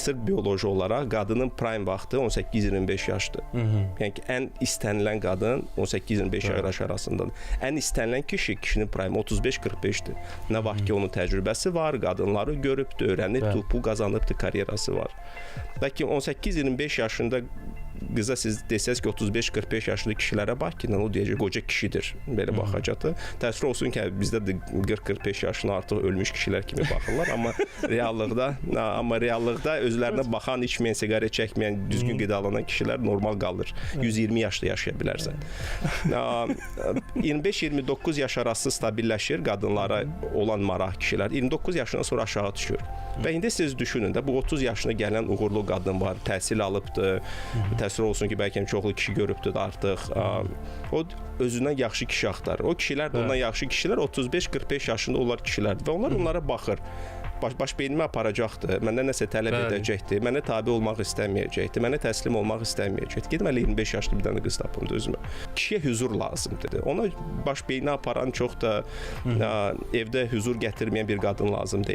sırf bioloji olaraq qadının prime vaxtı 18-25 yaşdır. Yəni ki, ən istənilən qadın 18-25 yaş arasındadır. Ən istənilən kişinin prime 35-45-dir. Nə vaxt ki, onun təcrübəsi var, qadınları görübdür, öyrənib, pul qazanıbdır, karyerası var. Lakin 18-25 yaşında qıza siz desəz ki, 35-45 yaşlı kişilərə bax ki, o deyəcək, qoca kişidir, belə baxacaqdır. Təəssüf olsun ki, bizdə də 40-45 yaşına artıq ölmüş kişilər kimi baxırlar, amma reallıqda özlərinə baxan, içməyən, siqaret çəkməyən, düzgün qidalanan kişilər normal qalır. 120 yaşda yaşaya bilərsən. 25-29 yaş arası stabilləşir qadınlara olan maraq kişilər. 29 yaşından sonra aşağı düşür. Və indi siz düşünün də, bu 30 yaşına gələn uğurlu qadın var, təhsil alıbdır, təəssüf olsun ki, bəlkə çoxlu kişi görübdür da artıq. O özündən yaxşı kişi axtarır. O kişilər də ondan yaxşı kişilər 35-45 yaşında olan kişilərdir və onlar onlara baxır. Baş beynimi aparacaqdır, məndən nəsə tələb edəcəkdir, mənə tabi olmaq istəməyəcəkdir, mənə təslim olmaq istəməyəcəkdir. Gedim hələ 25 yaşlı bir dənə qız tapım da özümə. Kişiyə hüzur lazımdır. Ona baş beyni aparan çox da evdə hüzur gətirməyən bir qadın lazım deyil.